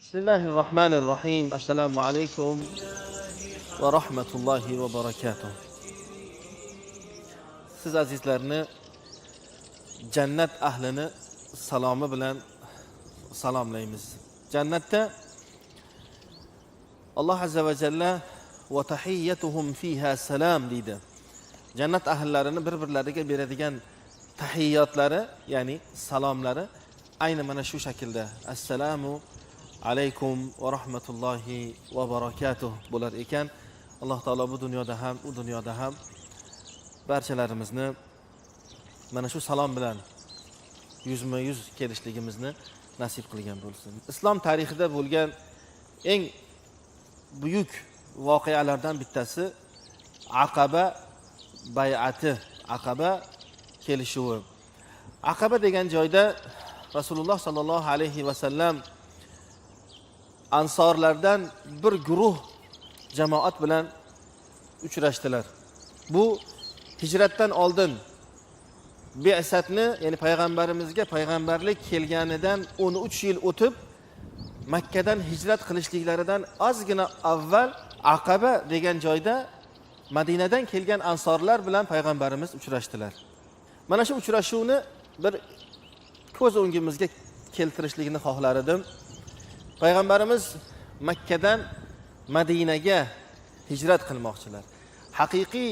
Bismillahirrahmanirrahim. Assalomu alaykum va rahmatullohi va barakatuh. Siz azizlarni jannat ahlini salomi bilan salomlaymiz. Jannatda Alloh azza va jalla va tahiyyatuhum fiha salam deydi. Jannat ahllarini bir-birlariga beradigan tahiyyotlari, ya'ni salomlari ayni mana shu shaklda. Assalomu alaykum va rahmatullohi va barakatuh bo'lar ekan. Alloh taolo bu dunyoda ham, u dunyoda ham barchalarimizni mana shu salom bilan yuzma-yuz kelishligimizni nasib qilgan bo'lsin. Islom tarixida bo'lgan eng buyuk voqealardan bittasi Aqaba bay'ati, Aqaba kelishuvi. Aqaba degan joyda Rasululloh sallallohu alayhi va sallam ansorlardan bir guruh jamoat bilan uchrashdilar. Bu hijratdan oldin bi'satni, ya'ni payg'ambarimizga payg'ambarlik kelganidan 13 yil o'tib Makkadan hijrat qilishliklaridan ozgina avval Aqaba degan joyda Madinadan kelgan ansorlar bilan payg'ambarimiz uchrashdilar. Mana shu uchrashuvni bir ko'z o'ngimizga keltirishligini xohlar edim. Payg'ambarimiz Makkadan Madinaga hijrat qilmoqchilar. Haqiqiy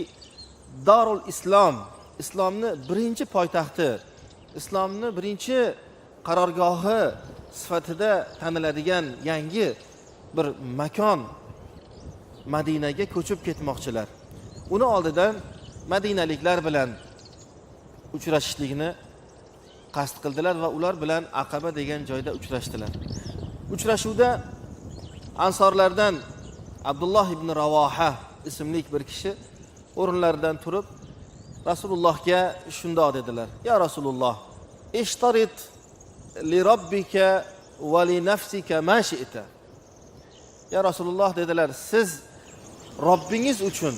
Darul Islom, islomni birinchi poytaxti, islomni birinchi qarorgohi sifatida taniladigan yangi bir makon Madinaga ko'chib ketmoqchilar. Uni oldidan madinaliklar bilan uchrashishlikni qasd qildilar va ular bilan Aqaba degan joyda uchrashdilar. Uchrashuvda ansorlardan Abdulloh ibn Ravoha ismli bir kishi o'rinlaridan turib Rasulullohga shunday dedilar: "Ya Rasululloh, ishtarit li robbika va li nafsika ma shi'ta." Ya Rasululloh dedilar, siz Robbingiz uchun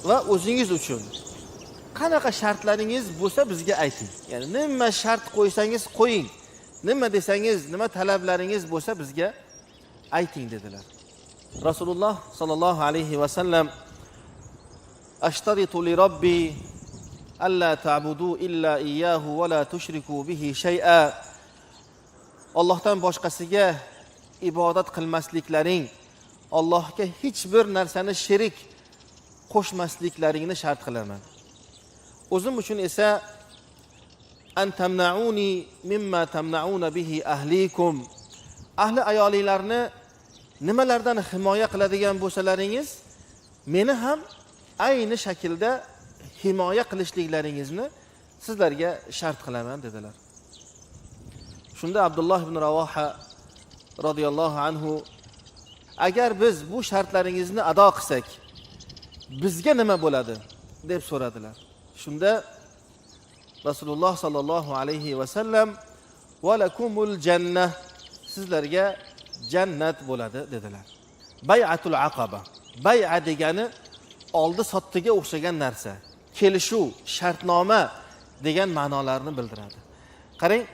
va o'zingiz uchun qanaqa shartlaringiz bo'lsa bizga ayting. Ya'ni nima shart qo'ysangiz qo'ying. Nima desangiz, nima talablaringiz bo'lsa bizga ayting dedilar. Rasululloh sallallohu alayhi va sallam ashtaritu li robbi alla ta'budu illa iyyahu va la tushriku bihi shay'a. Allohdan boshqasiga ibodat qilmasliklaring, Allohga hech bir narsani sherik qo'shmasliklaringni shart qilaman. O'zim uchun esa an tamna'uni mimma tamna'una bihi ahlikum. Ahli ayolinglarni nimalardan himoya qiladigan bo'lsalaringiz, meni ham ayni shaklda himoya qilishliklaringizni sizlarga shart qilaman dedilar. Shunda Abdulloh ibn Ravoha radhiyallohu anhu, agar biz bu shartlaringizni ado qilsak, bizga nima bo'ladi deb so'radilar. Shunda Rasululloh sallallohu alayhi va sallam va lakumul jannah, sizlarga jannat bo'ladi dedilar. Bay'atul Aqaba. Bay'a degani oldi sottiga o'xshagan narsa. Kelishuv, shartnoma degan ma'nolarni bildiradi. Qarang,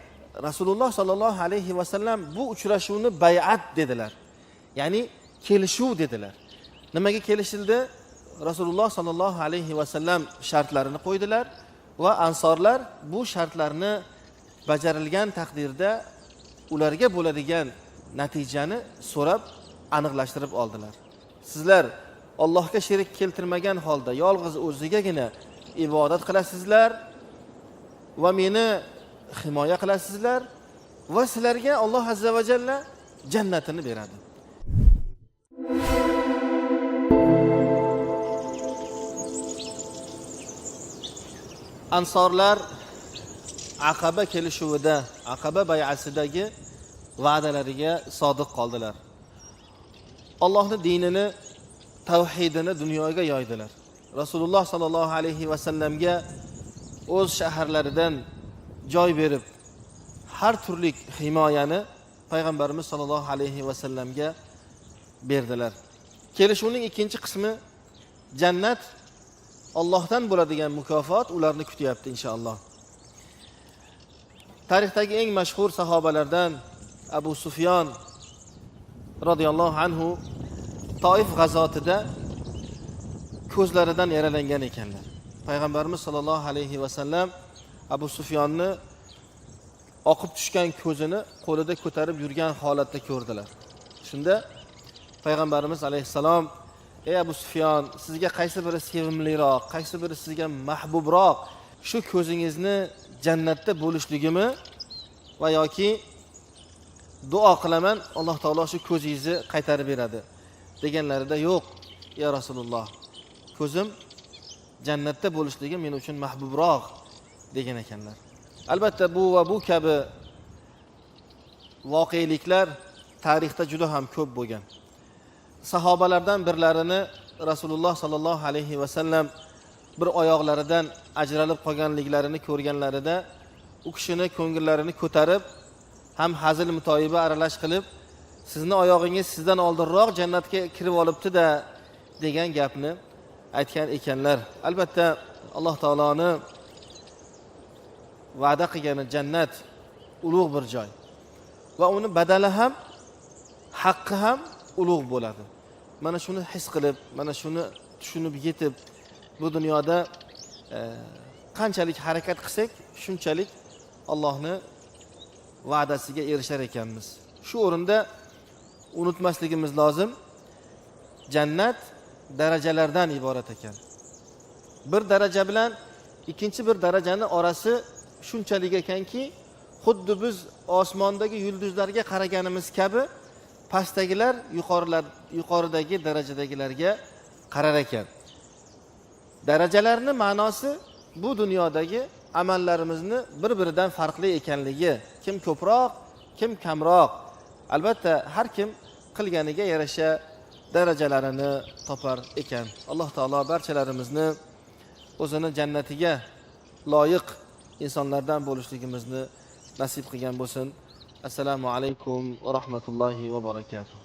Rasululloh sallallohu alayhi va sallam bu uchrashuvni bay'at dedilar. Ya'ni kelishuv dedilar. Nimaga kelishildi? Rasululloh sallallohu alayhi va sallam shartlarini qo'ydilar va ansorlar bu shartlarni bajarilgan taqdirda ularga bo'ladigan natijani so'rab aniqlashtirib oldilar. Sizlar Allohga sherik keltirmagan holda yolg'iz o'zigagina ibodat qilasizlar va meni himoya qilasizlar va sizlarga Alloh azza va jalla jannatini beradi. Ansorlar Aqaba kelishuvida, Aqaba bay'asidagi va'dalariga sodiq qoldilar. Allohning dinini, tavhidini dunyoga yoydilar. Rasululloh sallallohu alayhi va sallamga o'z shaharlaridan joy berib, har turli himoyani payg'ambarimiz sallallohu alayhi va sallamga berdilar. Kelishuvning ikkinchi qismi jannat, Allohdan bo'ladigan mukofot ularni kutyapti inshaalloh. Tarixdagi eng mashhur sahobalardan Abu Sufyon radhiyallohu anhu Toif g'azotida ko'zlaridan yaralangan ekanlar. Payg'ambarimiz sollallohu alayhi va sallam Abu Sufyonni oqib tushgan ko'zini qo'lida ko'tarib yurgan holatda ko'rdilar. Shunda Payg'ambarimiz alayhissalom: "Ey Abu Sufyon, sizga qaysi biri sevimliroq, qaysi biri sizga mahbubroq? Shu ko'zingizni jannatda bo'lishligimi va yoki duo qilaman, Alloh taolo shu ko'zingizni qaytarib beradi." deganlarida, "Yo'q, ya Rasululloh. Ko'zim jannatda bo'lishligi men uchun mahbubroq" degan ekanlar. Albatta bu va bu kabi voqeliklar tarixda juda ham ko'p bo'lgan. Sahobalardan birlarini Rasululloh sallallohu alayhi va sallam bir oyoqlaridan ajralib qolganliklarini ko'rganlarida u kishini ko'ngillarini ko'tarib, ham hazil mutoyiba aralash qilib, "Sizni oyog'ingiz sizdan oldinroq jannatga kirib olibdi-da" degan gapni aytgan ekanlar. Albatta Alloh taoloni va'da qilgani jannat ulug' bir joy va uni badali ham, haqqi ham ulug' bo'ladi. Mana shuni his qilib, mana shuni tushunib yetib, bu dunyoda qanchalik harakat qilsak, shunchalik Allohni va'dasiga erishar ekanmiz. Shu o'rinda unutmasligimiz lozim, jannat darajalardan iborat ekan. Bir daraja bilan ikkinchi bir darajani orasi shunchalik ekanki, xuddi biz osmondagi yulduzlarga qaraganimiz kabi pastdagilar yuqoridagi darajadagilarga qarar ekan. Darajalarni ma'nosi bu dunyodagi amallarimizni bir-biridan farqli ekanligi, kim ko'proq, kim kamroq. Albatta har kim qilganiga yarasha darajalarini topar ekan. Alloh taolo barchalarimizni o'zini jannatiga loyiq insonlardan bo'lishligimizni nasib qilgan bo'lsin. Assalomu alaykum va rahmatullohi va barakatuh.